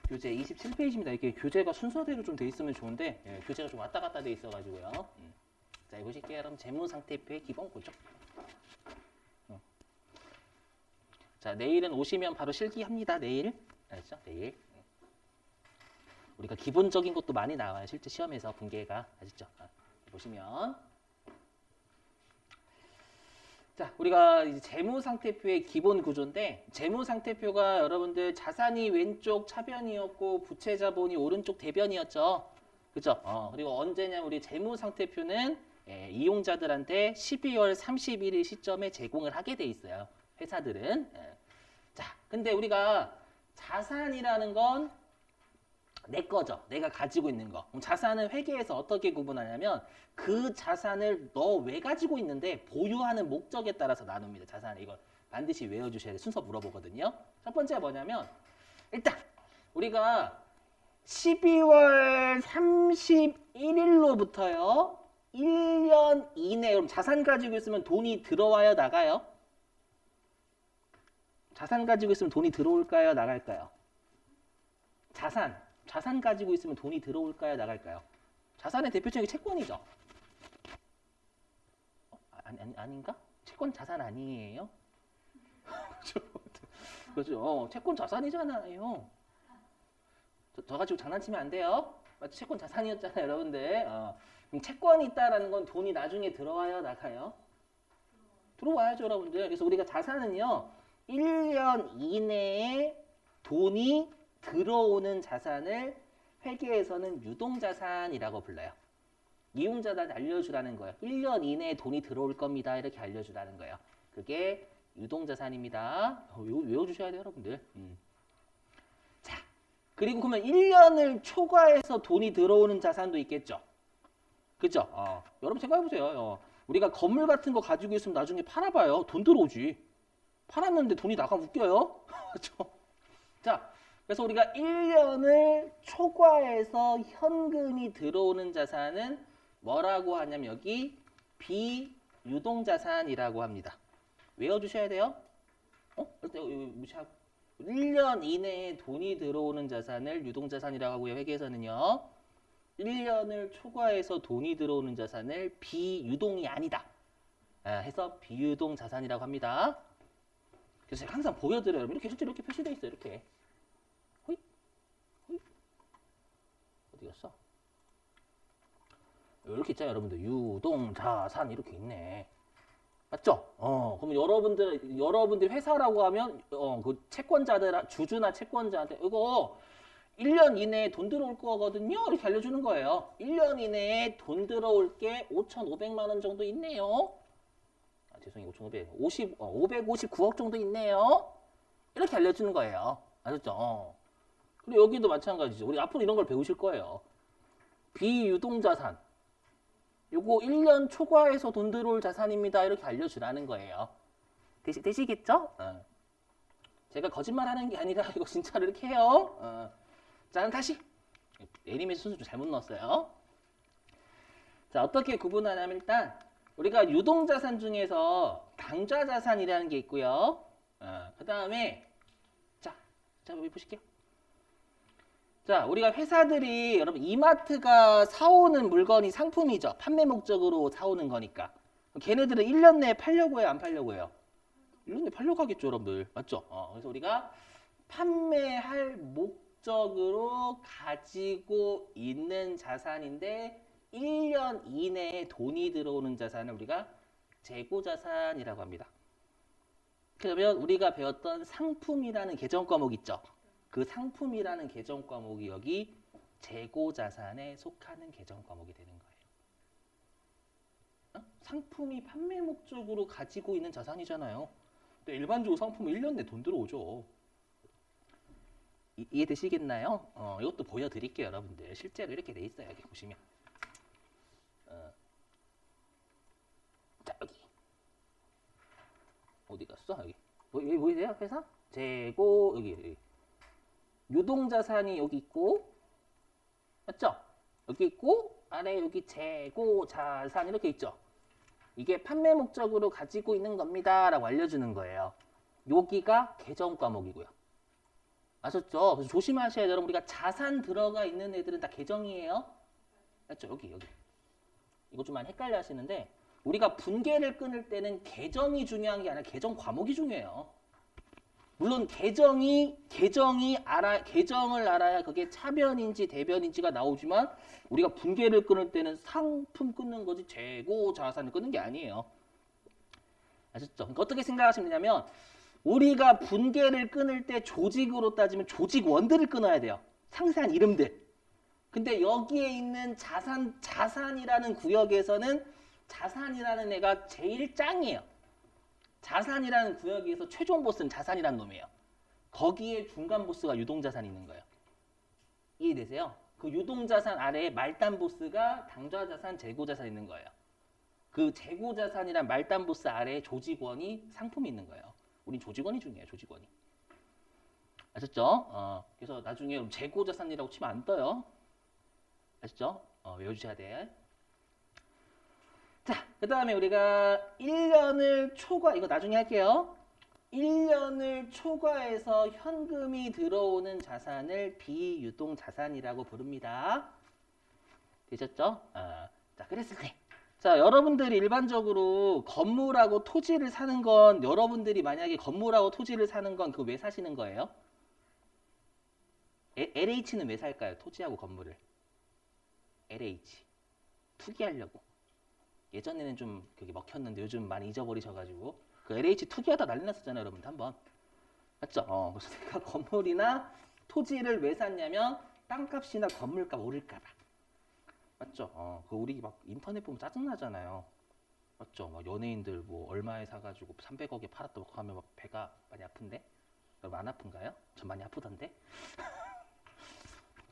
교재 27페이지입니다. 이렇게 교재가 순서대로 좀 돼 있으면 좋은데 교재가 좀 왔다 갔다 돼 있어가지고요. 자, 보실게요. 그럼 재무상태표의 기본 구조. 자, 내일은 오시면 바로 실기합니다. 내일. 알았죠? 내일. 우리가 기본적인 것도 많이 나와요. 실제 시험에서 분계가. 아시죠? 보시면. 자, 우리가 이제 재무상태표의 기본 구조인데 재무상태표가 여러분들 자산이 왼쪽 차변이었고 부채 자본이 오른쪽 대변이었죠. 그죠? 그리고 언제냐면 우리 재무상태표는 이용자들한테 12월 31일 시점에 제공을 하게 돼 있어요. 회사들은. 자, 근데 우리가 자산이라는 건 내 거죠. 내가 가지고 있는 거. 그럼 자산은 회계에서 어떻게 구분하냐면 그 자산을 너 왜 가지고 있는데 보유하는 목적에 따라서 나눕니다. 자산을. 이걸 반드시 외워주셔야 돼. 순서 물어보거든요. 첫 번째가 뭐냐면 일단 우리가 12월 31일로부터요. 1년 이내 그럼 자산 가지고 있으면 돈이 들어와요? 나가요? 자산 가지고 있으면 돈이 들어올까요? 나갈까요? 자산 가지고 있으면 돈이 들어올까요? 나갈까요? 자산의 대표적인 채권이죠. 아닌가? 채권 자산 아니에요? 그렇죠. 채권 자산이잖아요. 저 가지고 장난치면 안 돼요. 채권 자산이었잖아요, 여러분들. 그럼 채권이 있다라는 건 돈이 나중에 들어와요, 나가요? 들어와야죠, 여러분들. 그래서 우리가 자산은요, 1년 이내에 돈이 들어오는 자산을 회계에서는 유동자산이라고 불러요. 이용자들한테 알려주라는 거예요. 1년 이내에 돈이 들어올 겁니다. 이렇게 알려주라는 거예요. 그게 유동자산입니다. 외워주셔야 돼요, 여러분들. 자, 그리고 그러면 1년을 초과해서 돈이 들어오는 자산도 있겠죠. 그죠? 여러분 생각해보세요. 우리가 건물 같은 거 가지고 있으면 나중에 팔아봐요. 돈 들어오지. 팔았는데 돈이 나가면 웃겨요. 그죠? 자, 그래서 우리가 1년을 초과해서 현금이 들어오는 자산은 뭐라고 하냐면 여기 비유동자산이라고 합니다. 외워주셔야 돼요. 무시하고 1년 이내에 돈이 들어오는 자산을 유동자산이라고 하고요. 회계에서는요. 1년을 초과해서 돈이 들어오는 자산을 비유동이 아니다. 해서 비유동자산이라고 합니다. 그래서 제가 항상 보여드려요. 이렇게 실제로 이렇게 표시되어 있어요. 이렇게. 어디 갔어? 이렇게 있잖아요, 여러분들. 유동자산 이렇게 있네. 맞죠? 그럼 여러분들 회사라고 하면 그 채권자들 주주나 채권자한테 이거 1년 이내에 돈 들어올 거거든요. 이렇게 알려주는 거예요. 1년 이내에 돈 들어올 게 5,500만 원 정도 있네요. 죄송해요. 559억 정도 있네요. 이렇게 알려주는 거예요. 아셨죠? 그리고 여기도 마찬가지죠. 우리 앞으로 이런 걸 배우실 거예요. 비유동자산. 요거 1년 초과해서 돈 들어올 자산입니다. 이렇게 알려주라는 거예요. 되시겠죠? 제가 거짓말하는 게 아니라 이거 진짜로 이렇게 해요. 자, 그럼 다시. 애니메이션 순서 좀 잘못 넣었어요. 자, 어떻게 구분하냐면 일단 우리가 유동자산 중에서 당좌자산이라는 게 있고요. 그 다음에 자, 여기 보실게요. 자, 우리가 회사들이 여러분 이마트가 사오는 물건이 상품이죠. 판매 목적으로 사오는 거니까. 걔네들은 1년 내에 팔려고 해요, 안 팔려고 해요? 1년 내에 팔려고 하겠죠, 여러분들. 맞죠? 그래서 우리가 판매할 목적으로 가지고 있는 자산인데 1년 이내에 돈이 들어오는 자산을 우리가 재고자산이라고 합니다. 그러면 우리가 배웠던 상품이라는 개정 과목 있죠. 그 상품이라는 개정 과목이 여기 재고자산에 속하는 개정 과목이 되는 거예요. 상품이 판매 목적으로 가지고 있는 자산이잖아요. 근데 일반적으로 상품은 1년 내 돈 들어오죠. 이해되시겠나요? 이것도 보여드릴게요, 여러분들. 실제로 이렇게 돼 있어요. 여기 보시면. 자, 여기. 어디 갔어? 여기. 여기 보이세요? 회사? 재고, 여기. 유동자산이 여기 있고, 맞죠? 여기 있고, 아래 여기 재고자산 이렇게 있죠? 이게 판매 목적으로 가지고 있는 겁니다. 라고 알려주는 거예요. 여기가 개정 과목이고요. 아셨죠? 그래서 조심하셔야 돼요. 여러분 우리가 자산 들어가 있는 애들은 다 계정이에요. 맞죠? 여기. 이거 좀 많이 헷갈려 하시는데 우리가 분계를 끊을 때는 계정이 중요한 게 아니라 계정 과목이 중요해요. 물론 계정을 알아야 그게 차변인지 대변인지가 나오지만 우리가 분계를 끊을 때는 상품 끊는 거지 재고 자산을 끊는 게 아니에요. 아셨죠? 그러니까 어떻게 생각하시면 되냐면 우리가 분계를 끊을 때 조직으로 따지면 조직원들을 끊어야 돼요. 상세한 이름들. 근데 여기에 있는 자산이라는 구역에서는 자산이라는 애가 제일 짱이에요. 자산이라는 구역에서 최종 보스는 자산이라는 놈이에요. 거기에 중간 보스가 유동자산이 있는 거예요. 이해되세요? 그 유동자산 아래에 말단 보스가 당좌자산, 재고자산 있는 거예요. 그 재고자산이란 말단 보스 아래에 조직원이 상품이 있는 거예요. 우린 조직원이 중요해요. 조직원이. 아셨죠? 그래서 나중에 재고자산이라고 치면 안 떠요. 아셨죠? 외워주셔야 돼. 자, 그 다음에 우리가 1년을 이거 나중에 할게요. 1년을 초과해서 현금이 들어오는 자산을 비유동 자산이라고 부릅니다. 되셨죠? 자, 그랬을 때. 자, 여러분들이 일반적으로 건물하고 토지를 사는 건 여러분들이 만약에 건물하고 토지를 사는 건 그거 왜 사시는 거예요? LH는 왜 살까요? 토지하고 건물을. LH. 투기하려고. 예전에는 좀 그게 먹혔는데 요즘 많이 잊어버리셔가지고 그 LH 투기하다 난리 났었잖아요, 여러분 한번. 맞죠? 그래서 내가 건물이나 토지를 왜 샀냐면 땅값이나 건물값 오를까봐. 맞죠? 그 우리 막 인터넷 보면 짜증나잖아요. 맞죠? 막 연예인들 뭐 얼마에 사가지고 300억에 팔았다고 하면 막 배가 많이 아픈데? 여러분 안 아픈가요? 전 많이 아프던데?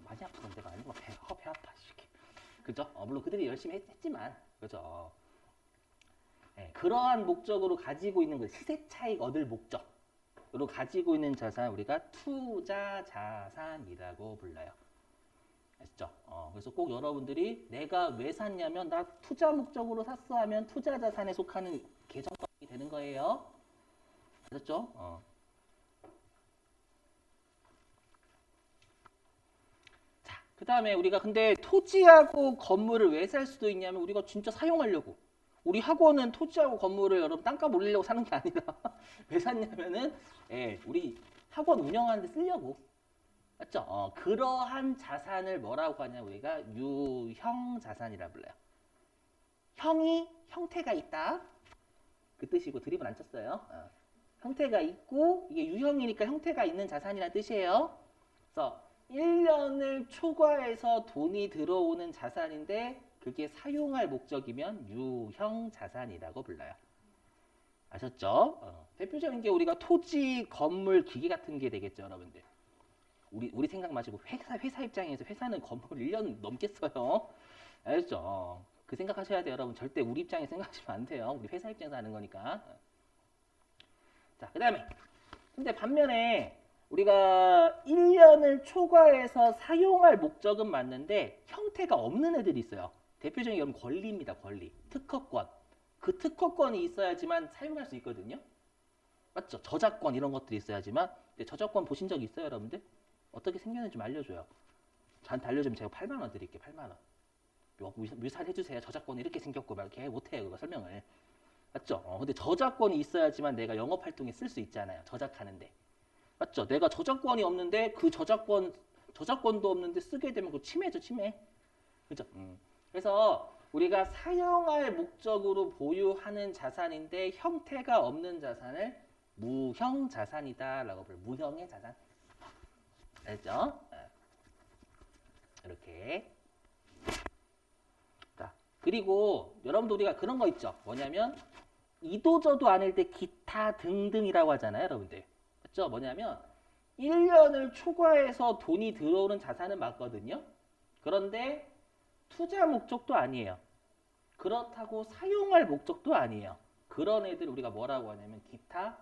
많이 아프던데가 아니고 배 아파. 그죠? 물론 그들이 열심히 했지만, 그죠? 네, 그러한 목적으로 가지고 있는 것, 시세 차익 얻을 목적으로 가지고 있는 자산 우리가 투자 자산이라고 불러요. 아시죠? 그래서 꼭 여러분들이 내가 왜 샀냐면 나 투자 목적으로 샀어 하면 투자 자산에 속하는 계정이 되는 거예요. 아셨죠? 그 다음에 우리가 근데 토지하고 건물을 왜 살 수도 있냐면 우리가 진짜 사용하려고. 우리 학원은 토지하고 건물을 여러분 땅값 올리려고 사는 게 아니라 왜 샀냐면은 우리 학원 운영하는데 쓰려고. 맞죠? 그러한 자산을 뭐라고 하냐 우리가 유형 자산이라 불러요. 형태가 있다. 그 뜻이고 드립은 안 쳤어요. 형태가 있고 이게 유형이니까 형태가 있는 자산이라는 뜻이에요. 그래서 1년을 초과해서 돈이 들어오는 자산인데 그게 사용할 목적이면 유형 자산이라고 불러요. 아셨죠? 대표적인 게 우리가 토지, 건물, 기계 같은 게 되겠죠, 여러분들. 우리 생각 마시고 회사 입장에서 회사는 건물 1년 넘겠어요. 알겠죠? 그 생각하셔야 돼요, 여러분. 절대 우리 입장에 생각하시면 안 돼요. 우리 회사 입장에서 하는 거니까. 자, 그 다음에 근데 반면에 우리가 1년을 초과해서 사용할 목적은 맞는데 형태가 없는 애들이 있어요. 대표적인 건 권리입니다. 권리. 특허권. 그 특허권이 있어야지만 사용할 수 있거든요. 맞죠? 저작권 이런 것들이 있어야지만. 근데 저작권 보신 적 있어요, 여러분들? 어떻게 생겼는지 좀 알려줘요. 저한테 알려주면 제가 8만 원 드릴게요. 8만 원. 묘사를 해주세요. 저작권이 이렇게 생겼고 막 이렇게 못해요. 그거 설명을. 맞죠? 근데 저작권이 있어야지만 내가 영업 활동에 쓸 수 있잖아요. 저작하는데. 맞죠? 내가 저작권이 없는데 그 저작권도 없는데 쓰게 되면 그 침해죠, 침해. 그죠? 그래서 우리가 사용할 목적으로 보유하는 자산인데 형태가 없는 자산을 무형 자산이다라고 불러요. 무형의 자산. 알죠? 이렇게. 자, 그리고 여러분도 우리가 그런 거 있죠. 뭐냐면 이도저도 아닐 때 기타 등등이라고 하잖아요, 여러분들. 맞죠? 뭐냐면 1년을 초과해서 돈이 들어오는 자산은 맞거든요. 그런데 투자 목적도 아니에요. 그렇다고 사용할 목적도 아니에요. 그런 애들 우리가 뭐라고 하냐면 기타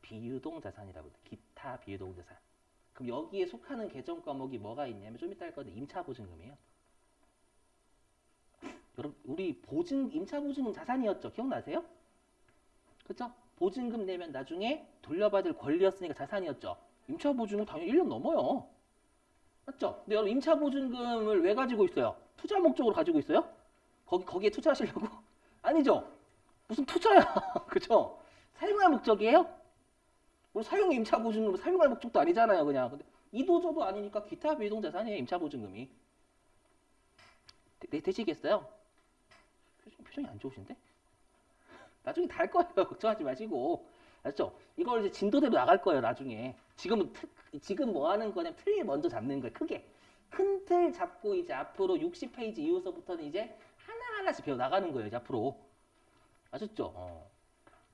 비유동 자산이라고 해요. 기타 비유동 자산. 그럼 여기에 속하는 계정 과목이 뭐가 있냐면 좀 이따 할 건데 임차 보증금이에요. 여러분 우리 임차 보증금 자산이었죠. 기억나세요? 그렇죠? 보증금 내면 나중에 돌려받을 권리였으니까 자산이었죠. 임차 보증금 당연히 1년 넘어요. 맞죠? 근데 여러분 임차 보증금을 왜 가지고 있어요? 투자 목적으로 가지고 있어요? 거기에 투자하시려고? 아니죠? 무슨 투자야? 그죠? 사용할 목적이에요? 우리 사용 임차 보증금 사용할 목적도 아니잖아요, 그냥. 근데 이도저도 아니니까 기타 비이동 자산이에요, 임차 보증금이. 되시겠어요? 표정이 안 좋으신데? 나중에 다 할 거예요. 걱정하지 마시고. 알았죠? 이걸 이제 진도대로 나갈 거예요, 나중에. 지금 뭐 하는 거냐면 틀 먼저 잡는 거예요, 크게. 큰 틀 잡고 이제 앞으로 60페이지 이후서부터는 이제 하나하나씩 배워 나가는 거예요, 이제 앞으로. 아셨죠?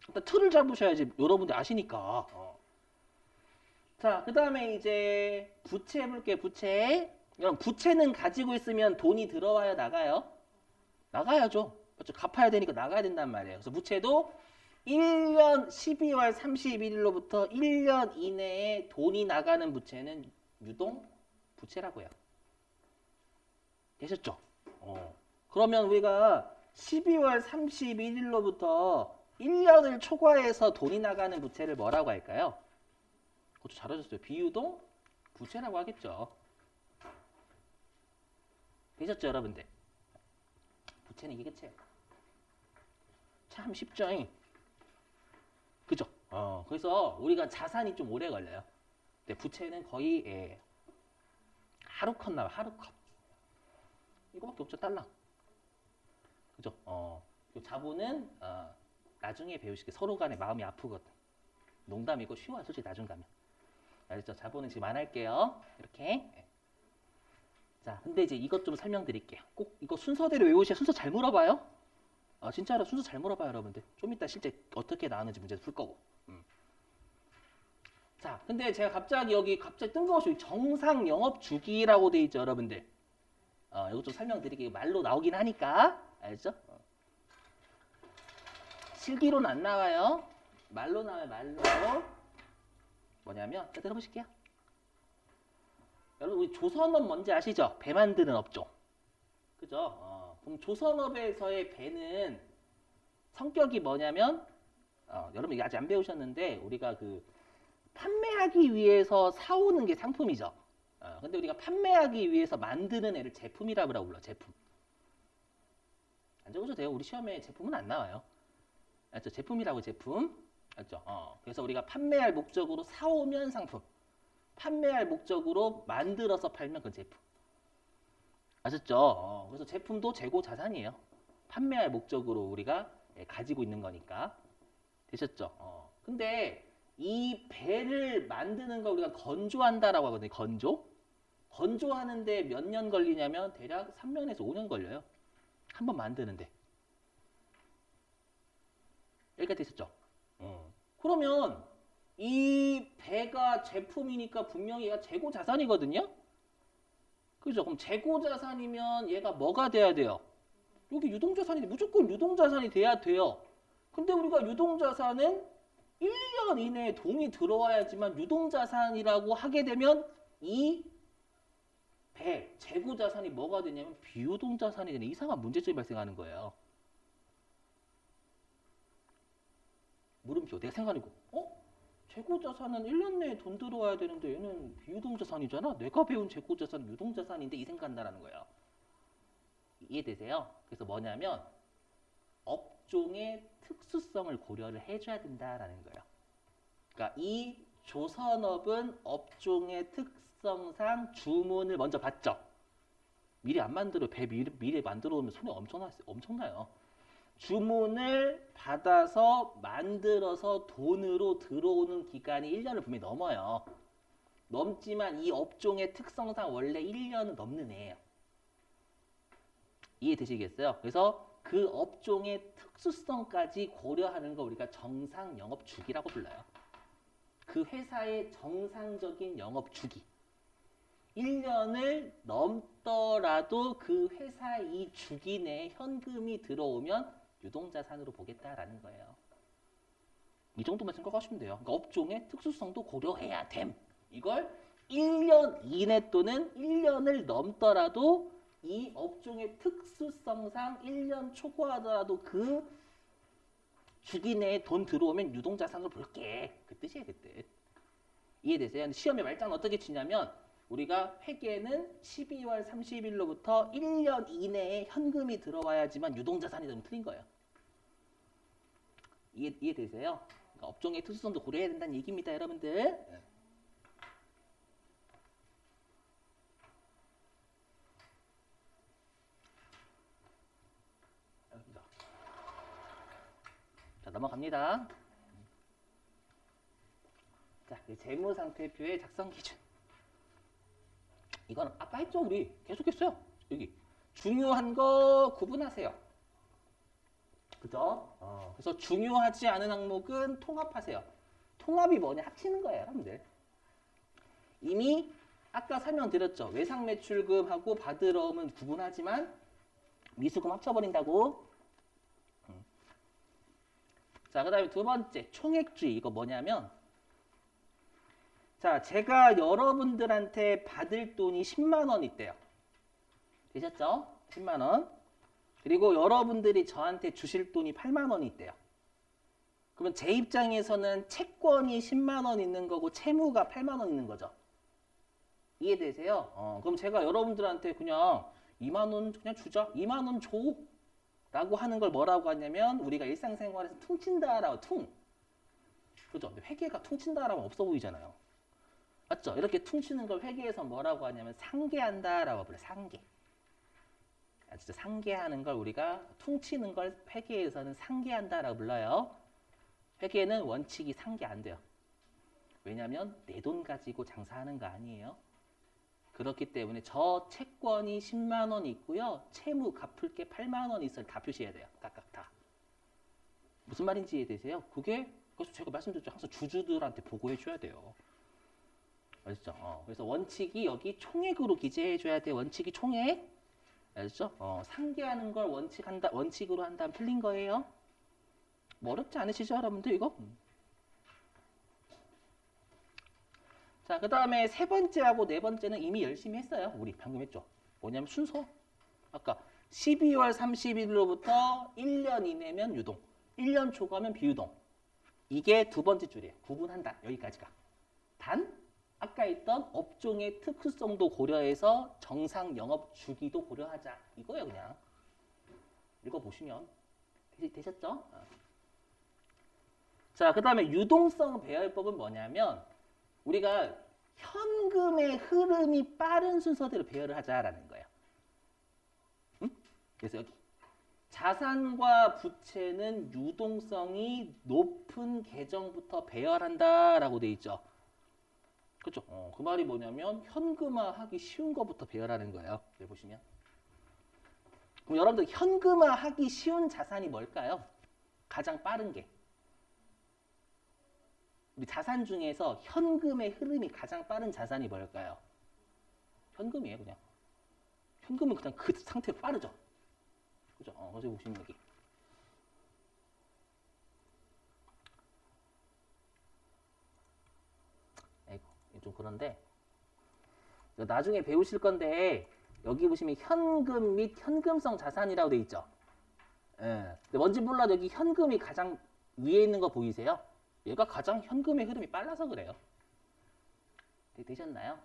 일단 틀을 잡으셔야지 여러분들 아시니까. 자, 그 다음에 이제 부채 해볼게요, 부채. 여러분, 부채는 가지고 있으면 돈이 들어와야 나가요? 나가야죠. 그렇죠? 갚아야 되니까 나가야 된단 말이에요. 그래서 부채도 1년 12월 31일로부터 1년 이내에 돈이 나가는 부채는 유동 부채라고요. 되셨죠? 그러면 우리가 12월 31일로부터 1년을 초과해서 돈이 나가는 부채를 뭐라고 할까요? 그것도 잘하셨어요. 비유동 부채라고 하겠죠. 되셨죠, 여러분들? 부채는 이게 끝이에요. 참 쉽죠? 그죠? 그래서 우리가 자산이 좀 오래 걸려요. 근데 부채는 거의 하루 컷 나와요. 하루 컷. 이거밖에 없죠, 딸랑. 그죠? 자본은 나중에 배우시게 서로 간에 마음이 아프거든. 농담이고 쉬워요, 솔직히 나중 가면. 알겠죠? 자본은 지금 안 할게요. 이렇게. 자, 근데 이제 이것 좀 설명드릴게요. 꼭 이거 순서대로 외우셔야 순서 잘 물어봐요. 진짜로 순서 잘 물어봐요, 여러분들. 좀 이따 실제 어떻게 나오는지 문제도 풀 거고. 자, 근데 제가 갑자기 뜬금없이 정상 영업 주기라고 돼 있죠, 여러분들. 이것 좀 설명드릴게요. 말로 나오긴 하니까. 알죠? 실기로는 안 나와요. 말로 나와요, 말로. 뭐냐면, 자, 들어보실게요. 여러분, 우리 조선업 뭔지 아시죠? 배 만드는 업종. 그죠? 그럼 조선업에서의 배는 성격이 뭐냐면, 여러분 이거 아직 안 배우셨는데, 우리가 판매하기 위해서 사오는 게 상품이죠. 근데 우리가 판매하기 위해서 만드는 애를 제품이라고 불러, 제품. 안 적으셔도 돼요. 우리 시험에 제품은 안 나와요. 알죠? 제품이라고 제품. 알죠? 그래서 우리가 판매할 목적으로 사오면 상품. 판매할 목적으로 만들어서 팔면 그건 제품. 아셨죠? 그래서 제품도 재고 자산이에요. 판매할 목적으로 우리가 가지고 있는 거니까. 되셨죠? 근데 이 배를 만드는 걸 우리가 건조한다라고 하거든요. 건조. 건조하는데 몇 년 걸리냐면 대략 3년에서 5년 걸려요. 한 번 만드는데. 여기까지 되셨죠? 그러면 이 배가 제품이니까 분명히 얘가 재고 자산이거든요. 그죠? 그럼 재고 자산이면 얘가 뭐가 돼야 돼요? 여기 유동자산인데 무조건 유동자산이 돼야 돼요. 근데 우리가 유동자산은 1년 이내에 돈이 들어와야지만 유동자산이라고 하게 되면 이 배, 재고자산이 뭐가 되냐면 비유동자산이 되는 이상한 문제점이 발생하는 거예요. 물음표. 내가 생각하고 재고자산은 1년 내에 돈 들어와야 되는데 얘는 비유동자산이잖아. 내가 배운 재고자산은 유동자산인데 이 생각한다는 거예요. 이해되세요? 그래서 뭐냐면 업종의 특수성을 고려를 해줘야 된다라는 거예요. 그러니까 이 조선업은 업종의 특성상 주문을 먼저 받죠. 미리 안 만들어 배 미리 만들어 오면 손해 엄청나요. 주문을 받아서 만들어서 돈으로 들어오는 기간이 1년을 분명히 넘어요. 넘지만 이 업종의 특성상 원래 1년은 넘는 애예요. 이해되시겠어요? 그래서 그 업종의 특수성까지 고려하는 거 우리가 정상 영업 주기라고 불러요. 그 회사의 정상적인 영업 주기. 1년을 넘더라도 그 회사 이 주기 내에 현금이 들어오면 유동자산으로 보겠다라는 거예요. 이 정도만 생각하시면 돼요. 그러니까 업종의 특수성도 고려해야 됨. 이걸 1년 이내 또는 1년을 넘더라도 이 업종의 특수성상 1년 초과하더라도 그 주기 내에 돈 들어오면 유동자산으로 볼게. 그 뜻이에요, 그 뜻. 이해되세요? 근데 시험에 말장난 어떻게 치냐면 우리가 회계는 12월 30일로부터 1년 이내에 현금이 들어와야지만 유동자산이 되면 틀린 거예요. 이해되세요? 그러니까 업종의 특수성도 고려해야 된다는 얘기입니다, 여러분들. 자, 넘어갑니다. 자, 재무상태표의 작성 기준. 이건 아까 했죠, 우리. 계속했어요. 여기. 중요한 거 구분하세요. 그죠? 그래서 중요하지 않은 항목은 통합하세요. 통합이 뭐냐? 합치는 거예요, 여러분들. 이미 아까 설명드렸죠. 외상매출금하고 받으러 오면 구분하지만 미수금 합쳐버린다고. 자, 그 다음에 두 번째, 총액주의. 이거 뭐냐면 자, 제가 여러분들한테 받을 돈이 10만 원 있대요. 되셨죠? 10만 원. 그리고 여러분들이 저한테 주실 돈이 8만 원이 있대요. 그러면 제 입장에서는 채권이 10만 원 있는 거고 채무가 8만 원 있는 거죠. 이해되세요? 그럼 제가 여러분들한테 그냥 2만 원 그냥 주자. 2만 원 줘. 라고 하는 걸 뭐라고 하냐면 우리가 일상생활에서 퉁친다라고 퉁. 그죠? 근데 회계가 퉁친다라고 없어 보이잖아요. 맞죠? 이렇게 퉁치는 걸 회계에서 뭐라고 하냐면 상계한다라고 불러요. 상계. 진짜 상계하는 걸 우리가 퉁치는 걸 회계에서는 상계한다라고 불러요. 회계는 원칙이 상계 안 돼요. 왜냐하면 내 돈 가지고 장사하는 거 아니에요. 그렇기 때문에 저 채권이 10만 원 있고요. 채무 갚을 게 8만 원 있어요. 다 표시해야 돼요. 각각 다. 무슨 말인지 이해되세요? 그게 그래서 제가 말씀드렸죠. 항상 주주들한테 보고해 줘야 돼요. 알죠? 그래서 원칙이 여기 총액으로 기재해 줘야 돼. 원칙이 총액. 알죠? 상계하는 걸 원칙으로 한다면 틀린 거예요. 뭐 어렵지 않으시죠, 여러분들 이거? 자, 그 다음에 세 번째하고 네 번째는 이미 열심히 했어요. 우리 방금 했죠. 뭐냐면 순서. 아까 12월 30일로부터 1년 이내면 유동, 1년 초과면 비유동. 이게 두 번째 줄이에요. 구분한다. 여기까지가. 단 아까 있던 업종의 특수성도 고려해서 정상 영업 주기도 고려하자. 이거예요, 그냥. 읽어보시면 되셨죠? 자, 그 다음에 유동성 배열법은 뭐냐면 우리가 현금의 흐름이 빠른 순서대로 배열을 하자라는 거예요. 응? 그래서 여기 자산과 부채는 유동성이 높은 계정부터 배열한다라고 돼 있죠. 그렇죠? 그 말이 뭐냐면 현금화하기 쉬운 것부터 배열하는 거예요. 여기 보시면. 그럼 여러분들 현금화하기 쉬운 자산이 뭘까요? 가장 빠른 게. 우리 자산 중에서 현금의 흐름이 가장 빠른 자산이 뭘까요? 현금이에요, 그냥. 현금은 그냥 그 상태로 빠르죠. 그죠? 그래서 보시면 여기. 아이고, 좀 그런데. 나중에 배우실 건데, 여기 보시면 현금 및 현금성 자산이라고 돼 있죠. 예. 근데 뭔지 몰라도 여기 현금이 가장 위에 있는 거 보이세요? 얘가 가장 현금의 흐름이 빨라서 그래요. 되셨나요?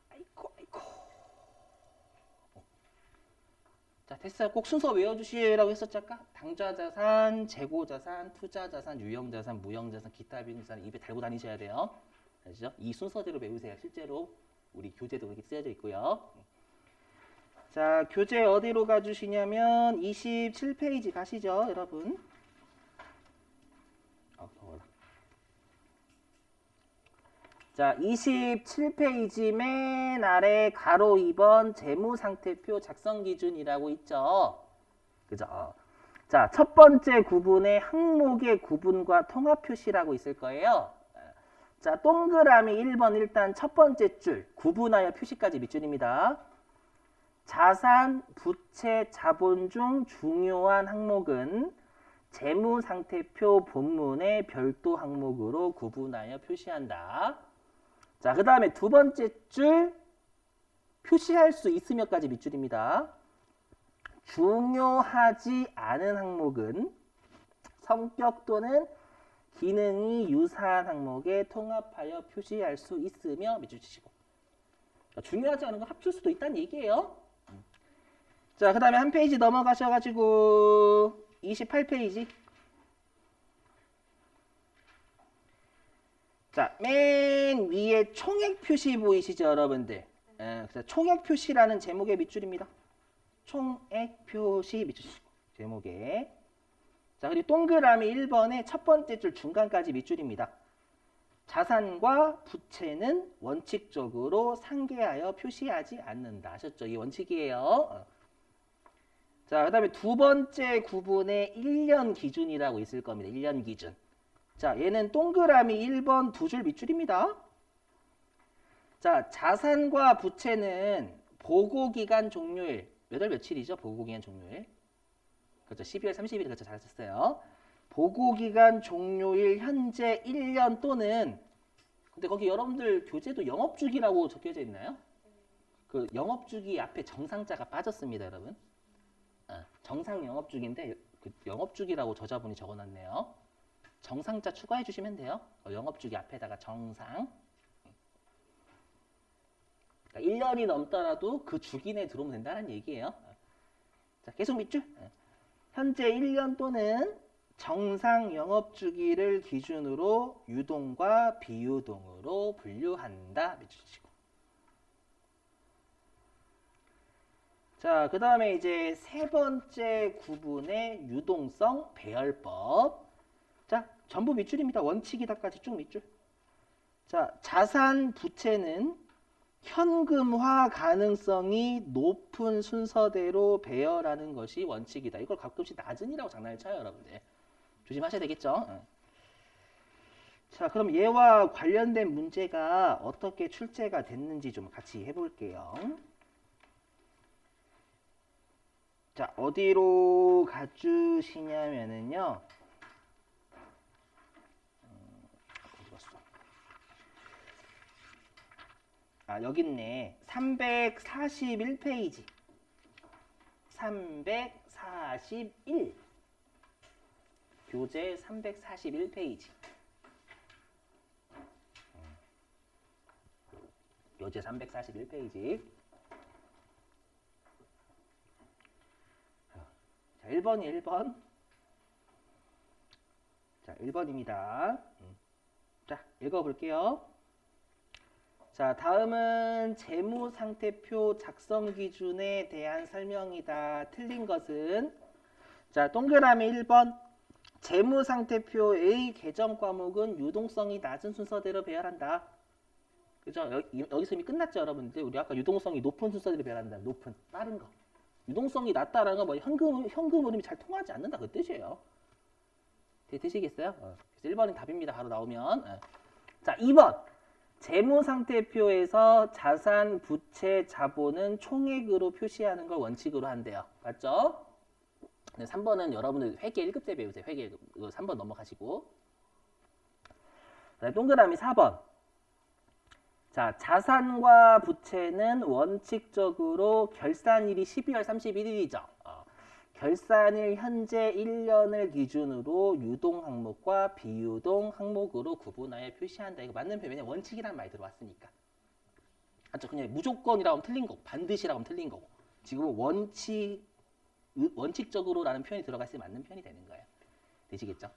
아이고. 자, 됐어요. 꼭 순서 외워주시라고 했었죠, 아까? 당좌자산, 재고자산, 투자자산, 유형자산, 무형자산, 기타 비용자산 입에 달고 다니셔야 돼요. 아시죠? 이 순서대로 배우세요. 실제로 우리 교재도 그렇게 쓰여져 있고요. 자, 교재 어디로 가주시냐면 27페이지 가시죠, 여러분. 더워라. 자, 27페이지 맨 아래 가로 2번 재무상태표 작성기준이라고 있죠. 그죠? 자, 첫 번째 구분에 항목의 구분과 통합표시라고 있을 거예요. 자, 동그라미 1번 일단 첫 번째 줄 구분하여 표시까지 밑줄입니다. 자산, 부채, 자본 중 중요한 항목은 재무상태표 본문의 별도 항목으로 구분하여 표시한다. 자, 그 다음에 두 번째 줄 표시할 수 있으며까지 밑줄입니다. 중요하지 않은 항목은 성격 또는 기능이 유사한 항목에 통합하여 표시할 수 있으며 밑줄 치시고. 중요하지 않은 건 합칠 수도 있다는 얘기예요. 자, 그 다음에 한 페이지 넘어가셔가지고 28페이지. 자, 맨 위에 총액 표시 보이시죠, 여러분들? 그래서 총액 표시라는 제목의 밑줄입니다. 총액 표시 밑줄 치시고 제목에. 자, 그리고 동그라미 1번의 첫 번째 줄 중간까지 밑줄입니다. 자산과 부채는 원칙적으로 상계하여 표시하지 않는다. 아셨죠? 이 원칙이에요. 자, 그 다음에 두 번째 구분에 1년 기준이라고 있을 겁니다. 1년 기준. 자, 얘는 동그라미 1번 두 줄 밑줄입니다. 자, 자산과 부채는 보고기간 종료일. 몇 월 며칠이죠? 보고기간 종료일. 그렇죠. 12월 30일. 그렇죠. 잘하셨어요. 보고기간 종료일 현재 1년 또는, 근데 거기 여러분들 교재도 영업주기라고 적혀져 있나요? 그 영업주기 앞에 정상자가 빠졌습니다, 여러분. 정상 영업주기인데 그 영업주기라고 저자분이 적어놨네요. 정상자 추가해 주시면 돼요. 영업주기 앞에다가 정상. 그러니까 1년이 넘더라도 그 주기 내에 들어오면 된다는 얘기예요. 자, 계속 밑줄. 현재 1년 또는 정상 영업주기를 기준으로 유동과 비유동으로 분류한다. 밑줄 치고. 자, 그 다음에 이제 세 번째 구분의 유동성 배열법. 자, 전부 밑줄입니다. 원칙이다까지 쭉 밑줄. 자, 자산 부채는 현금화 가능성이 높은 순서대로 배열하는 것이 원칙이다. 이걸 가끔씩 낮은이라고 장난을 쳐요, 여러분들. 조심하셔야 되겠죠? 자, 그럼 얘와 관련된 문제가 어떻게 출제가 됐는지 좀 같이 해볼게요. 자, 어디로 가주시냐면은요. 아, 여기 있네. 341페이지. 341. 교재 341페이지. 교재 341페이지. 자, 1번이 1번. 자, 1번입니다. 자, 읽어볼게요. 자, 다음은 재무상태표 작성 기준에 대한 설명이다. 틀린 것은, 자, 동그라미 1번. 재무상태표의 개정 과목은 유동성이 낮은 순서대로 배열한다. 그죠? 여기서 이미 끝났죠, 여러분들? 우리 아까 유동성이 높은 순서대로 배열한다. 높은, 빠른 거. 유동성이 낮다라는 건 뭐 현금 흐름이 잘 통하지 않는다. 그 뜻이에요. 되시겠어요? 그래서 1번이 답입니다. 바로 나오면. 자, 2번. 재무상태표에서 자산, 부채, 자본은 총액으로 표시하는 걸 원칙으로 한대요. 맞죠? 3번은 여러분들 회계 1급 때 배우세요. 회계 1급. 이거 3번 넘어가시고. 동그라미 4번. 자, 자산과 부채는 원칙적으로 결산일이 12월 31일이죠. 결산일 현재 1년을 기준으로 유동 항목과 비유동 항목으로 구분하여 표시한다. 이거 맞는 표현이 원칙이란 말이 들어왔으니까. 맞죠? 그냥 무조건이라고 하면 틀린 거고, 반드시라고 하면 틀린 거고. 지금은 원칙적으로라는 표현이 들어가 있으면 맞는 표현이 되는 거예요. 되시겠죠?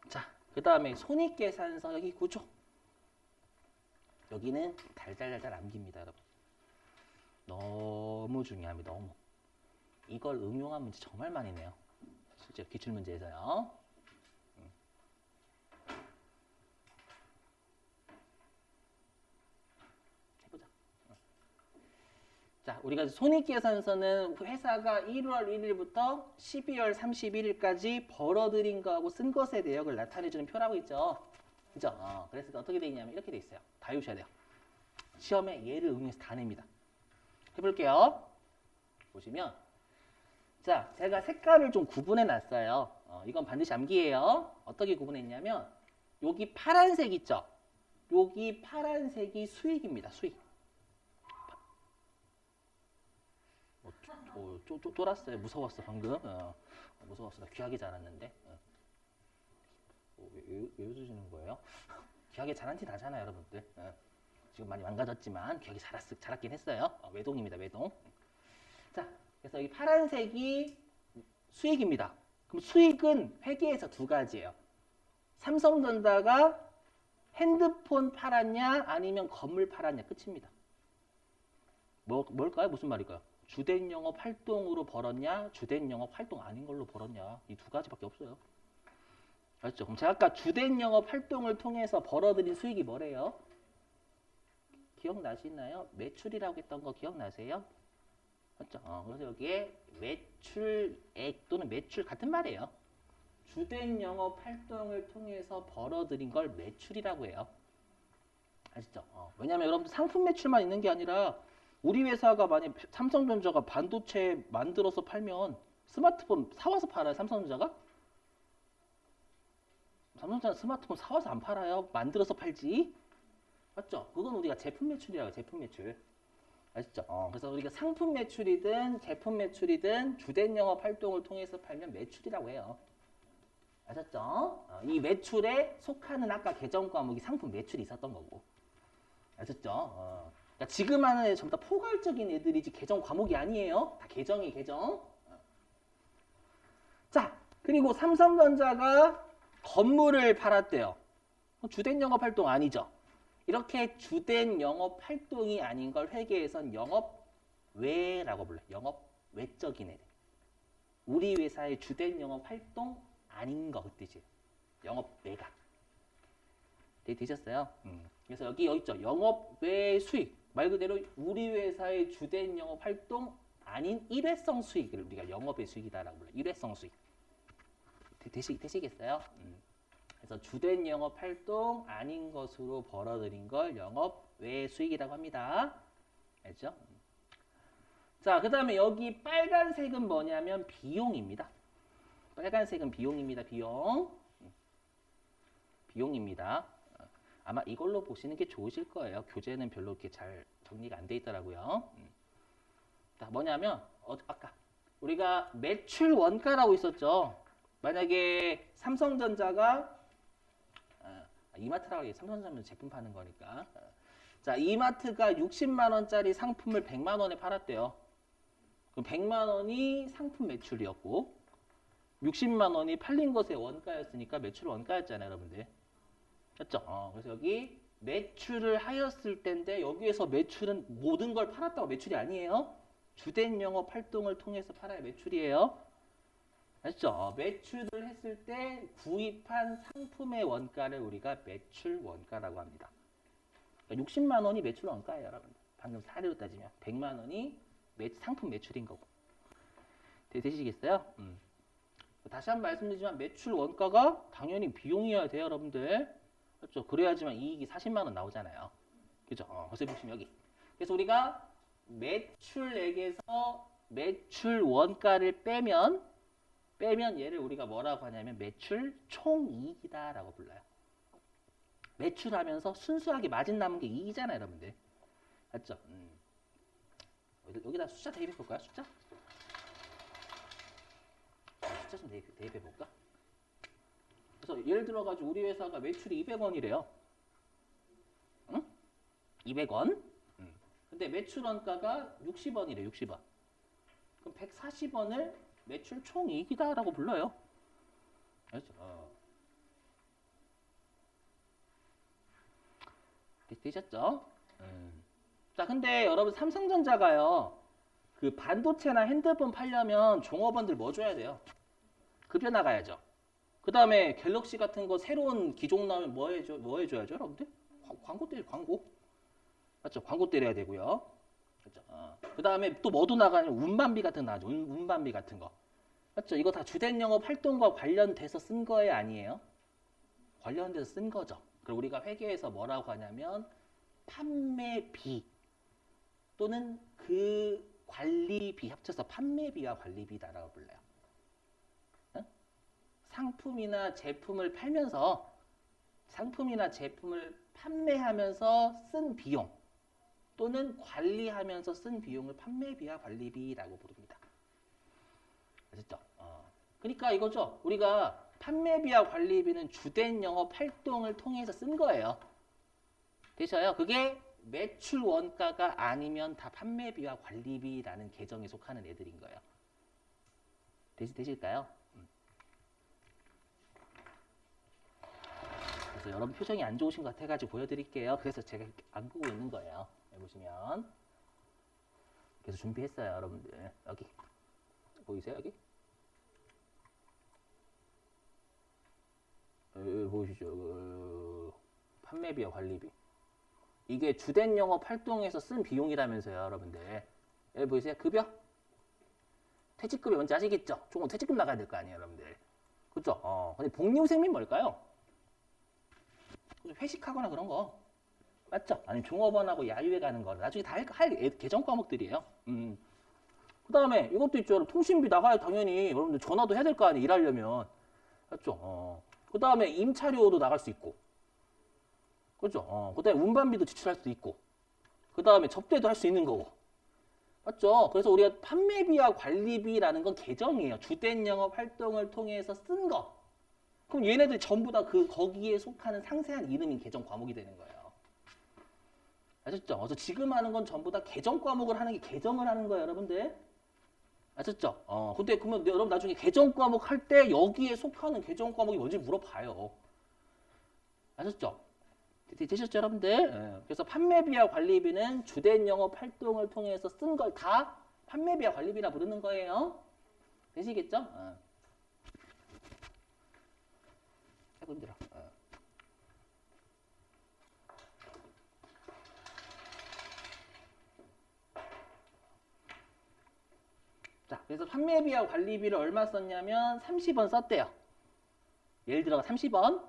자, 그 다음에 손익계산서 여기 구조. 여기는 달달달달 암기입니다, 여러분. 너무 중요합니다. 너무. 이걸 응용한 문제 정말 많이 내요. 실제 기출문제에서요. 해보자. 자, 우리가 손익계산서는 회사가 1월 1일부터 12월 31일까지 벌어들인 거하고 쓴 것의 내역을 나타내주는 표라고 있죠. 그죠? 그래서 어떻게 돼 있냐면 이렇게 돼 있어요. 다 외우셔야 돼요. 시험에 얘를 응용해서 다 냅니다. 해볼게요. 보시면, 자, 제가 색깔을 좀 구분해 놨어요. 이건 반드시 암기예요. 어떻게 구분했냐면, 여기 파란색 있죠? 여기 파란색이 수익입니다. 수익. 쫄았어요. 무서웠어 방금. 무서웠어. 나 귀하게 자랐는데. 왜 웃으시는 거예요? 귀하게 자란 티 나잖아요, 여러분들. 지금 많이 망가졌지만 귀하게 자랐긴 했어요. 외동입니다, 외동. 자, 그래서 이 파란색이 수익입니다. 그럼 수익은 회계에서 두 가지예요. 삼성전자가 핸드폰 팔았냐 아니면 건물 팔았냐 끝입니다. 뭘까요? 무슨 말일까요? 주된 영업 활동으로 벌었냐 주된 영업 활동 아닌 걸로 벌었냐 이 두 가지밖에 없어요. 알았죠? 그럼 제가 아까 주된 영업 활동을 통해서 벌어들인 수익이 뭐래요? 기억나시나요? 매출이라고 했던 거 기억나세요? 맞죠? 그래서 여기에 매출액 또는 매출 같은 말이에요. 주된 영업 활동을 통해서 벌어들인 걸 매출이라고 해요. 아시죠? 왜냐하면 여러분들 상품 매출만 있는 게 아니라 우리 회사가 만약 삼성전자가 반도체 만들어서 팔면 스마트폰 사와서 팔아요, 삼성전자가? 삼성전자 스마트폰 사와서 안 팔아요. 만들어서 팔지. 맞죠? 그건 우리가 제품 매출이라고 해요, 제품 매출. 아시죠? 그래서 우리가 상품 매출이든 제품 매출이든 주된 영업 활동을 통해서 팔면 매출이라고 해요. 아셨죠? 이 매출에 속하는 아까 계정 과목이 상품 매출이 있었던 거고. 아셨죠? 그러니까 지금 하는 애 전부 다 포괄적인 애들이지 계정 과목이 아니에요. 다 계정이 계정. 자, 그리고 삼성전자가 건물을 팔았대요. 주된 영업 활동 아니죠? 이렇게 주된 영업 활동이 아닌 걸 회계에선 영업 외라고 불러요. 영업 외적인 애들. 우리 회사의 주된 영업 활동 아닌 거 그 뜻이에요. 영업 외가. 되셨어요? 그래서 여기 있죠. 영업 외 수익. 말 그대로 우리 회사의 주된 영업 활동 아닌 일회성 수익을 우리가 영업의 수익이다라고 불러요. 일회성 수익. 되시겠어요? 그래서 주된 영업 활동 아닌 것으로 벌어들인 걸 영업 외 수익이라고 합니다. 알죠? 자, 그 다음에 여기 빨간색은 뭐냐면 비용입니다. 빨간색은 비용입니다. 비용입니다. 아마 이걸로 보시는 게 좋으실 거예요. 교재는 별로 이렇게 잘 정리가 안 돼 있더라고요. 자, 뭐냐면 아까 우리가 매출 원가라고 있었죠. 만약에 삼성전자가 이마트라고 해요. 삼성전자는 제품 파는 거니까. 자, 이마트가 60만 원짜리 상품을 100만 원에 팔았대요. 그럼 100만 원이 상품 매출이었고 60만 원이 팔린 것의 원가였으니까 매출 원가였잖아요, 여러분들. 맞죠? 그래서 여기 매출을 하였을 때인데 여기에서 매출은 모든 걸 팔았다고 매출이 아니에요. 주된 영업 활동을 통해서 팔아야 매출이에요. 아시죠? 매출을 했을 때 구입한 상품의 원가를 우리가 매출 원가라고 합니다. 그러니까 60만 원이 매출 원가예요, 여러분. 방금 사례로 따지면 100만 원이 상품 매출인 거고. 되시겠어요? 다시 한 번 말씀드리지만 매출 원가가 당연히 비용이어야 돼요, 여러분들. 그렇죠? 그래야지만 이익이 40만 원 나오잖아요. 그죠? 그래서 보시면 여기. 그래서 우리가 매출액에서 매출 원가를 빼면 얘를 우리가 뭐라고 하냐면 매출 총이익이다라고 불러요. 매출하면서 순수하게 마진 남은 게 이익이잖아요, 여러분들. 맞죠? 여기다 숫자 대입해 볼까요? 숫자 좀 대입해 볼까? 그래서 예를 들어 가지고 우리 회사가 매출이 200원이래요. 응? 200원. 근데 매출 원가가 60원이래. 60원. 그럼 140원을 매출 총이익이다라고 불러요. 그렇죠? 되셨죠? 자, 근데 여러분 삼성전자가요. 그 반도체나 핸드폰 팔려면 종업원들 뭐 줘야 돼요? 급여 나가야죠. 그 다음에 갤럭시 같은 거 새로운 기종 나오면 뭐 해줘야죠, 여러분들? 광고 때려, 광고. 맞죠? 광고 때려야 되고요. 그렇죠? 그 다음에 또 뭐도 나가냐면 운반비 같은 거 나죠. 운반비 같은 거. 맞죠? 이거 다 주된 영업 활동과 관련돼서 쓴 거예요, 아니에요? 관련돼서 쓴 거죠. 그리고 우리가 회계에서 뭐라고 하냐면 판매비 또는 그 관리비 합쳐서 판매비와 관리비다라고 불러요. 응? 상품이나 제품을 팔면서 상품이나 제품을 판매하면서 쓴 비용 또는 관리하면서 쓴 비용을 판매비와 관리비라고 부릅니다. 아셨죠? 그러니까 이거죠. 우리가 판매비와 관리비는 주된 영업 활동을 통해서 쓴 거예요. 되셔요? 그게 매출 원가가 아니면 다 판매비와 관리비라는 계정에 속하는 애들인 거예요. 되실까요? 그래서 여러분 표정이 안 좋으신 것 같아가지고 보여드릴게요. 그래서 제가 안 끄고 있는 거예요. 여기 보시면. 그래서 준비했어요, 여러분들. 여기. 보이세요, 여기? 여기 보이시죠? 판매비와 관리비. 이게 주된 영업 활동에서 쓴 비용이라면서요, 여러분들. 여기 보이세요? 급여? 퇴직급이 뭔지 아시겠죠? 조금 퇴직금 나가야 될 거 아니에요, 여러분들. 그죠? 근데 복리후생민 뭘까요? 회식하거나 그런 거. 맞죠? 아니면 종업원하고 야유회 가는 거. 나중에 다 할 계정 과목들이에요. 그 다음에 이것도 있죠. 여러분. 통신비 나가야 당연히 여러분들 전화도 해야 될 거 아니에요, 일하려면. 맞죠? 그 다음에 임차료도 나갈 수 있고. 그죠? 그 다음에 운반비도 지출할 수도 있고. 그 다음에 접대도 할 수 있는 거고. 맞죠? 그래서 우리가 판매비와 관리비라는 건 계정이에요. 주된 영업 활동을 통해서 쓴 거. 그럼 얘네들 전부 다 거기에 속하는 상세한 이름인 계정 과목이 되는 거예요. 아셨죠? 그래서 지금 하는 건 전부 다 계정 과목을 하는 게 계정을 하는 거예요, 여러분들. 아셨죠? 근데 그러면 여러분 나중에 계정 과목 할 때 여기에 속하는 계정 과목이 뭔지 물어봐요. 아셨죠? 되셨죠, 여러분들? 그래서 판매비와 관리비는 주된 영업 활동을 통해서 쓴 걸 다 판매비와 관리비라 부르는 거예요. 되시겠죠? 아이고 힘들어. 자, 그래서 판매비와 관리비를 얼마 썼냐면 30원 썼대요. 예를 들어 30원.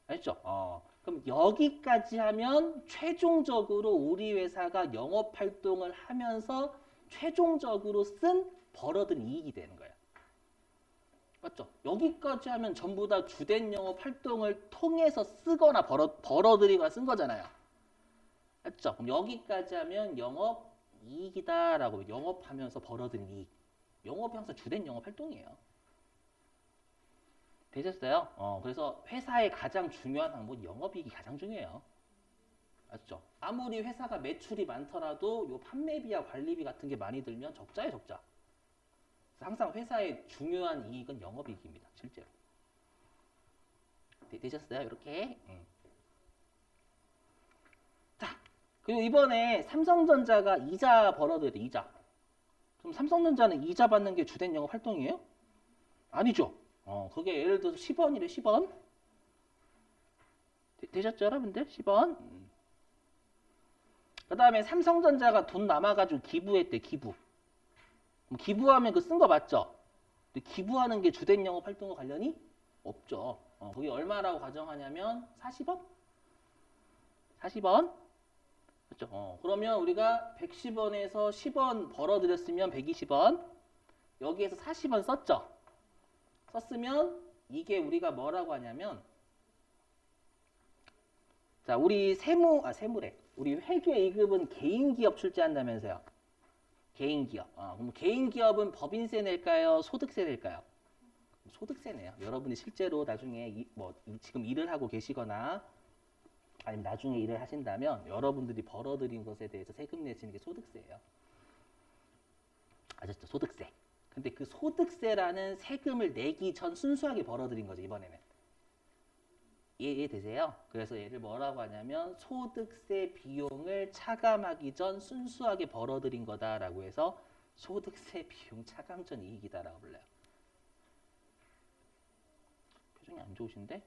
알죠? 그럼 여기까지 하면 최종적으로 우리 회사가 영업 활동을 하면서 최종적으로 쓴 벌어든 이익이 되는 거예요. 맞죠? 여기까지 하면 전부 다 주된 영업 활동을 통해서 쓰거나 벌어들이거나 쓴 거잖아요. 맞죠? 그럼 여기까지 하면 영업 이익이다라고 영업하면서 벌어든 이익. 영업이 항상 주된 영업 활동이에요. 되셨어요? 그래서 회사의 가장 중요한 항목 영업이익이 가장 중요해요. 맞죠? 아무리 회사가 매출이 많더라도 요 판매비와 관리비 같은 게 많이 들면 적자예요, 적자. 항상 회사의 중요한 이익은 영업이익입니다, 실제로. 되셨어요? 이렇게. 자, 그리고 이번에 삼성전자가 이자 벌어들여야 돼, 이자. 그럼 삼성전자는 이자 받는 게 주된 영업 활동이에요? 아니죠. 그게 예를 들어서 10원이래, 10원. 되셨죠, 여러분들? 10원. 그 다음에 삼성전자가 돈 남아가지고 기부했대, 기부. 그럼 기부하면 그 쓴 거 맞죠? 근데 기부하는 게 주된 영업 활동과 관련이 없죠. 그게 얼마라고 가정하냐면 40원? 40원? 그렇죠? 그러면 우리가 110원에서 10원 벌어들였으면 120원. 여기에서 40원 썼죠? 썼으면 이게 우리가 뭐라고 하냐면 자, 우리 세무래. 우리 회계이급은 개인기업 출제한다면서요. 개인기업. 그럼 개인기업은 법인세 낼까요? 소득세 낼까요? 소득세 내요. 여러분이 실제로 나중에 지금 일을 하고 계시거나 아니면 나중에 일을 하신다면 여러분들이 벌어들인 것에 대해서 세금 내시는 게 소득세예요. 아셨죠? 소득세. 근데 그 소득세라는 세금을 내기 전 순수하게 벌어들인 거죠, 이번에는. 이해되세요? 그래서 얘를 뭐라고 하냐면 소득세 비용을 차감하기 전 순수하게 벌어들인 거다라고 해서 소득세 비용 차감 전 이익이다라고 불러요. 표정이 안 좋으신데?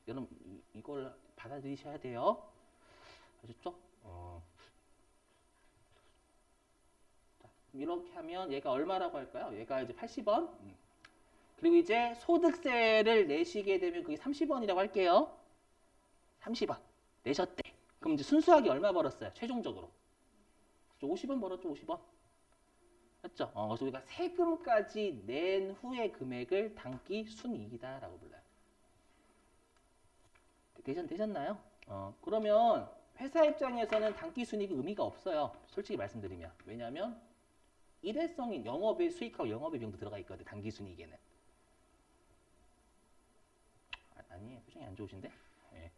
여러분 이걸 받아들이셔야 돼요. 아셨죠? 자, 이렇게 하면 얘가 얼마라고 할까요? 얘가 이제 80원. 그리고 이제 소득세를 내시게 되면 그게 30원이라고 할게요. 30원 내셨대. 그럼 이제 순수하게 얼마 벌었어요? 최종적으로 50원 벌었죠. 50원. 맞죠? 그래서 우리가 세금까지 낸 후의 금액을 당기 순이익이다라고 불러요. 되셨나요? 그러면 회사 입장에서는 당기 순이익은 의미가 없어요. 솔직히 말씀드리면. 왜냐하면 일회성인 영업의 수익하고 영업의 비용도 들어가 있거든. 당기 순이익에는. 표정이 안 좋으신데? 예.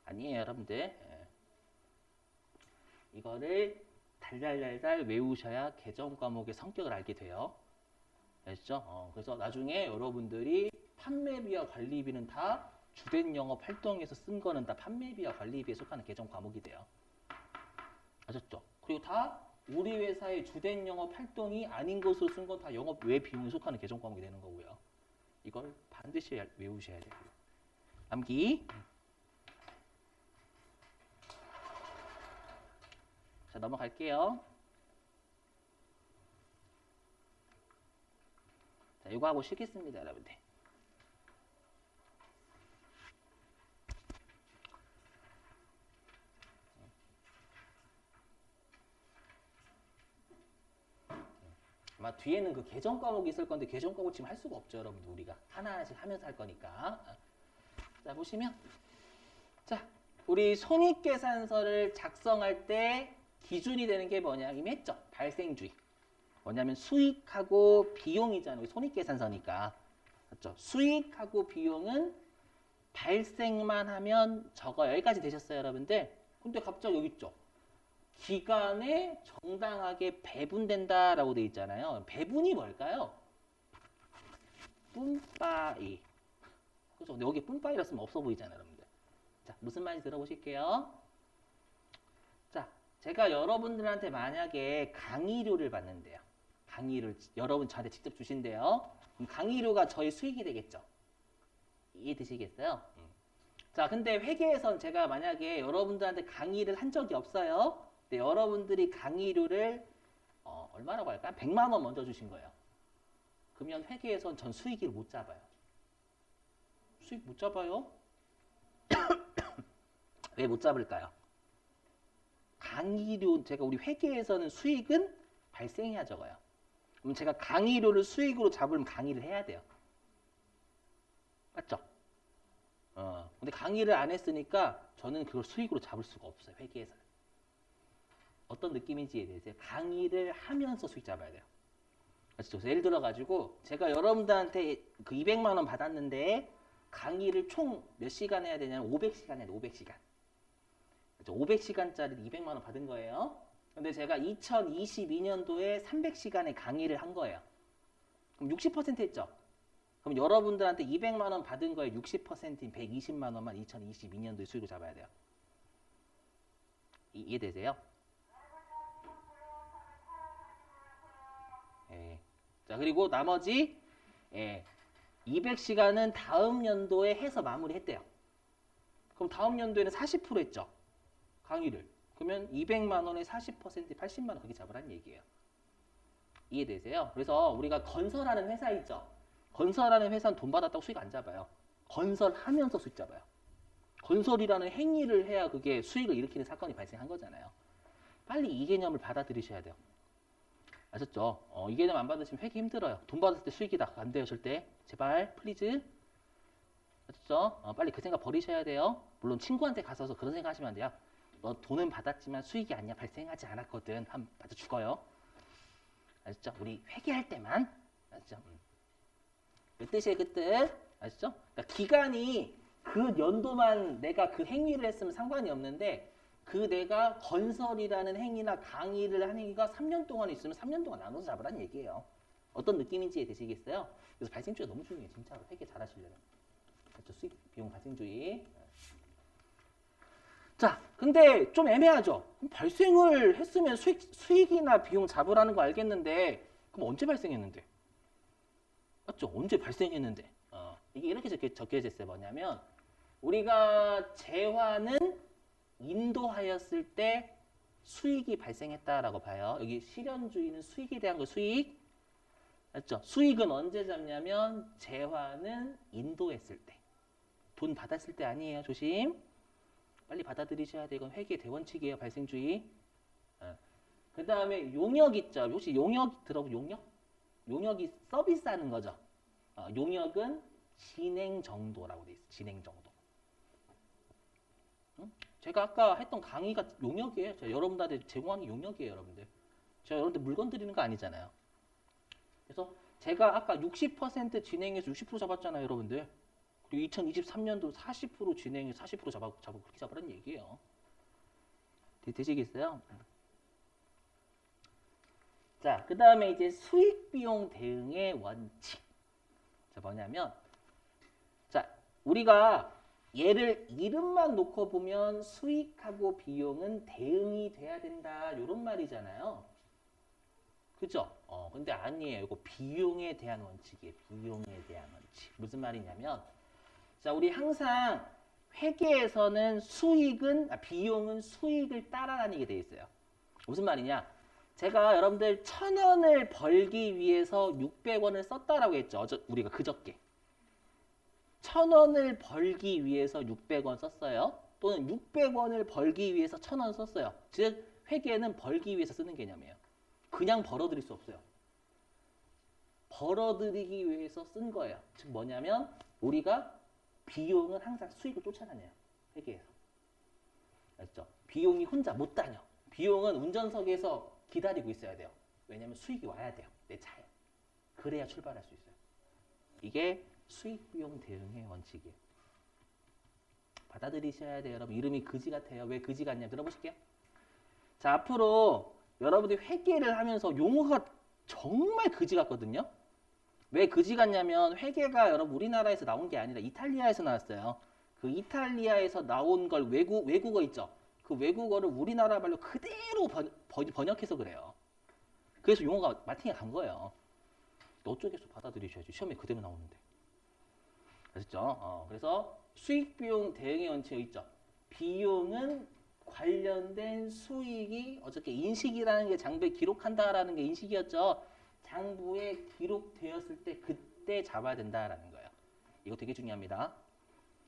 아니에요, 여러분들. 예. 이거를 달달달달 외우셔야 개정 과목의 성격을 알게 돼요. 아시죠? 그래서 나중에 여러분들이 판매비와 관리비는 다 주된 영업 활동에서 쓴 거는 다 판매비와 관리비에 속하는 개정 과목이 돼요. 아셨죠? 그리고 다 우리 회사의 주된 영업 활동이 아닌 것으로 쓴 건 다 영업 외 비용에 속하는 개정 과목이 되는 거고요. 이걸 반드시 외우셔야 되고요. 암기. 자, 넘어갈게요. 자, 이거 하고 쉬겠습니다, 여러분들. 아마 뒤에는 그 개정 과목이 있을 건데 개정 과목 지금 할 수가 없죠, 여러분들. 우리가 하나하나씩 하면서 할 거니까. 자, 보시면 자, 우리 손익계산서를 작성할 때 기준이 되는 게 뭐냐? 이미 했죠. 발생주의. 뭐냐면 수익하고 비용이잖아요. 우리 손익계산서니까. 그렇죠? 수익하고 비용은 발생만 하면 적어요. 여기까지 되셨어요, 여러분들? 근데 갑자기 여기 있죠. 기간에 정당하게 배분된다라고 돼 있잖아요. 배분이 뭘까요? 뿜빠이. 그죠? 근데 여기 뿜빠이라 쓰면 없어 보이잖아요, 여러분들. 자, 무슨 말인지 들어보실게요. 자, 제가 여러분들한테 만약에 강의료를 받는데요. 강의를 여러분 저한테 직접 주신대요. 그럼 강의료가 저희 수익이 되겠죠. 이해되시겠어요? 자, 근데 회계에선 제가 만약에 여러분들한테 강의를 한 적이 없어요. 근데 여러분들이 강의료를 얼마라고 할까? 100만 원 먼저 주신 거예요. 그러면 회계에선 전 수익을 못 잡아요. 수익 못 잡아요? 왜 못 잡을까요? 강의료, 제가 우리 회계에서는 수익은 발생해야 적어요. 그럼 제가 강의료를 수익으로 잡으면 강의를 해야 돼요. 맞죠? 근데 강의를 안 했으니까 저는 그걸 수익으로 잡을 수가 없어요. 회계에서는. 어떤 느낌인지 이해되세요? 강의를 하면서 수익 잡아야 돼요. 그렇죠? 예를 들어가지고 제가 여러분들한테 그 200만 원 받았는데 강의를 총 몇 시간 해야 되냐면 500시간 해야 돼. 500시간. 그렇죠? 500시간짜리 200만 원 받은 거예요. 근데 제가 2022년도에 300시간의 강의를 한 거예요. 그럼 60% 했죠? 그럼 여러분들한테 200만 원 받은 거에 60%인 120만 원만 2022년도에 수익을 잡아야 돼요. 이해되세요? 예. 자, 그리고 나머지 200시간은 다음 연도에 해서 마무리했대요. 그럼 다음 연도에는 40% 했죠. 강의를. 그러면 200만 원에 40% 80만 원 그렇게 잡으라는 얘기예요. 이해되세요? 그래서 우리가 건설하는 회사 있죠. 건설하는 회사는 돈 받았다고 수익 안 잡아요. 건설하면서 수익 잡아요. 건설이라는 행위를 해야 그게 수익을 일으키는 사건이 발생한 거잖아요. 빨리 이 개념을 받아들이셔야 돼요. 아셨죠? 이 개념 안 받으시면 회계 힘들어요. 돈 받았을 때 수익이다. 안 돼요, 절대. 제발, 플리즈. 아셨죠? 빨리 그 생각 버리셔야 돼요. 물론 친구한테 가서 그런 생각 하시면 안 돼요. 너 돈은 받았지만 수익이 아니야. 발생하지 않았거든. 하면 맞아 죽어요. 아셨죠? 우리 회계할 때만. 아셨죠? 그 뜻이에요, 그 뜻. 아시죠? 그러니까 기간이 그 연도만 내가 그 행위를 했으면 상관이 없는데 그 내가 건설이라는 행위나 강의를 하는 행위가 3년 동안 있으면 3년 동안 나눠서 잡으라는 얘기예요. 어떤 느낌인지 되시겠어요? 그래서 발생주의가 너무 중요해요. 진짜로 회계 잘 하시려면. 그렇죠? 수익, 비용 발생주의. 자, 근데 좀 애매하죠? 그럼 발생을 했으면 수익이나 비용 잡으라는 거 알겠는데 그럼 언제 발생했는데? 맞죠? 언제 발생했는데? 이게 이렇게 적혀져 있어요. 뭐냐면 우리가 재화는 인도하였을 때 수익이 발생했다라고 봐요. 여기 실현주의는 수익에 대한 거 수익. 맞죠? 수익은 언제 잡냐면 재화는 인도했을 때. 돈 받았을 때 아니에요. 조심. 빨리 받아들이셔야 돼요. 이건 회계의 대원칙이에요. 발생주의. 그 다음에 용역 있죠. 혹시 용역 들어본 용역? 용역이 서비스하는 거죠. 용역은 진행 정도라고 돼 있어요. 진행 정도. 응? 제가 아까 했던 강의가 용역이에요. 제가 여러분들한테 제공하는 게 용역이에요, 여러분들. 제가 여러분들 물건 드리는 거 아니잖아요. 그래서 제가 아까 60% 진행해서 60% 잡았잖아요, 여러분들. 그리고 2023년도 40% 진행이 40% 그렇게 잡으라는 얘기예요. 되시겠어요? 자, 그 다음에 이제 수익 비용 대응의 원칙. 자, 뭐냐면, 자, 우리가 얘를 이름만 놓고 보면 수익하고 비용은 대응이 돼야 된다. 이런 말이잖아요. 그죠? 근데 아니에요. 이거 비용에 대한 원칙이에요. 비용에 대한 원칙. 무슨 말이냐면, 자, 우리 항상 회계에서는 비용은 수익을 따라다니게 돼 있어요. 무슨 말이냐? 제가 여러분들 1,000원을 벌기 위해서 600원을 썼다라고 했죠. 우리가 그저께. 1,000원을 벌기 위해서 600원 썼어요. 또는 600원을 벌기 위해서 1,000원 썼어요. 즉, 회계는 벌기 위해서 쓰는 개념이에요. 그냥 벌어들일 수 없어요. 벌어들이기 위해서 쓴 거예요. 즉 뭐냐면 우리가 비용은 항상 수익을 쫓아다녀요. 회계에서. 알죠? 비용이 혼자 못 다녀. 비용은 운전석에서 기다리고 있어야 돼요. 왜냐면 수익이 와야 돼요. 내 차에. 그래야 출발할 수 있어요. 이게 수익 비용 대응의 원칙이에요. 받아들이셔야 돼요. 여러분 이름이 그지 같아요. 왜 그지 같냐 들어보실게요. 자, 앞으로 여러분들이 회계를 하면서 용어가 정말 그지 같거든요. 왜 그지 같냐면 회계가 여러분 우리나라에서 나온 게 아니라 이탈리아에서 나왔어요. 그 이탈리아에서 나온 걸 외국어 있죠. 그 외국어를 우리나라 말로 그대로 번역해서 그래요. 그래서 용어가 마팅에 간 거예요. 너쪽에서 받아들이셔야지. 시험에 그대로 나오는데. 아셨죠? 그래서 수익 비용 대응의 원칙이 있죠. 비용은 관련된 수익이 어저께 인식이라는 게 장부에 기록한다라는 게 인식이었죠. 장부에 기록되었을 때 그때 잡아야 된다라는 거예요. 이거 되게 중요합니다.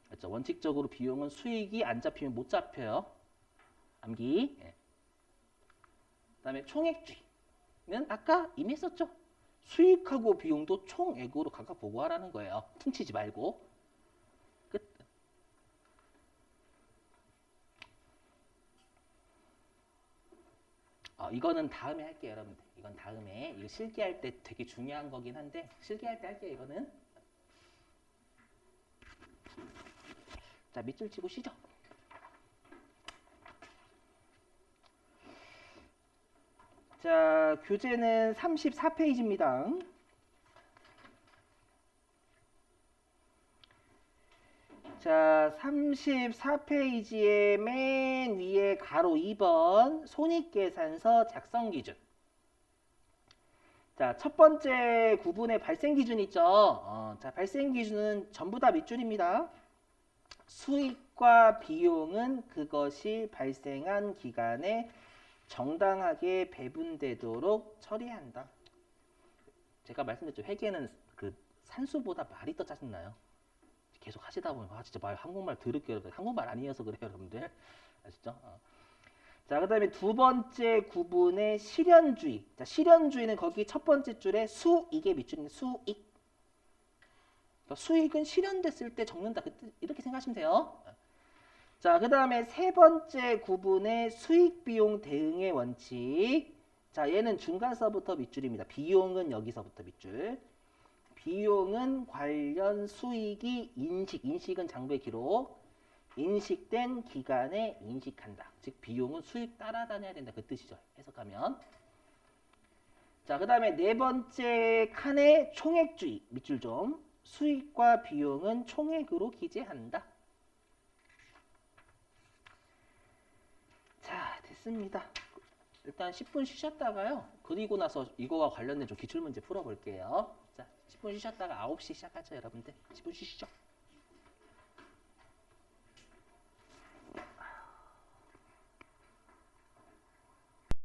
그렇죠? 원칙적으로 비용은 수익이 안 잡히면 못 잡혀요. 암기. 예. 그다음에 총액주의는 아까 이미 했었죠. 수익하고 비용도 총액으로 각각 보고하라는 거예요. 퉁치지 말고. 끝. 이거는 다음에 할게요, 여러분들. 이건 다음에. 이거 실기할 때 되게 중요한 거긴 한데 실기할 때 할게요, 이거는. 자, 밑줄 치고 쉬죠. 자, 교재는 34페이지입니다. 자, 34페이지의 맨 위에 가로 2번 손익계산서 작성기준. 자, 첫 번째 구분의 발생기준 있죠. 자, 발생기준은 전부 다 밑줄입니다. 수익과 비용은 그것이 발생한 기간에 정당하게 배분되도록 처리한다. 제가 말씀드렸죠. 회계는 그 산수보다 말이 더 짜증나요. 계속 하시다 보면 진짜 한국말 더럽게 한국말 아니어서 그래요, 여러분들. 아시죠? 자, 그다음에 두 번째 구분의 실현주의. 자, 실현주의는 거기 첫 번째 줄에 이게 밑줄인데 수익. 그러니까 수익은 실현됐을 때 적는다. 이렇게 생각하시면 돼요. 자, 그 다음에 세 번째 구분의 수익 비용 대응의 원칙. 자, 얘는 중간서부터 밑줄입니다. 비용은 여기서부터 밑줄. 비용은 관련 수익이 인식은 장부의 기록. 인식된 기간에 인식한다. 즉 비용은 수익 따라다녀야 된다. 그 뜻이죠. 해석하면. 자, 그 다음에 네 번째 칸의 총액주의. 밑줄 좀. 수익과 비용은 총액으로 기재한다. 자, 됐습니다. 일단 10분 쉬셨다가요. 그리고 나서 이거와 관련된 좀 기출문제 풀어볼게요. 자, 10분 쉬셨다가 9시 시작하죠, 여러분들. 10분 쉬시죠.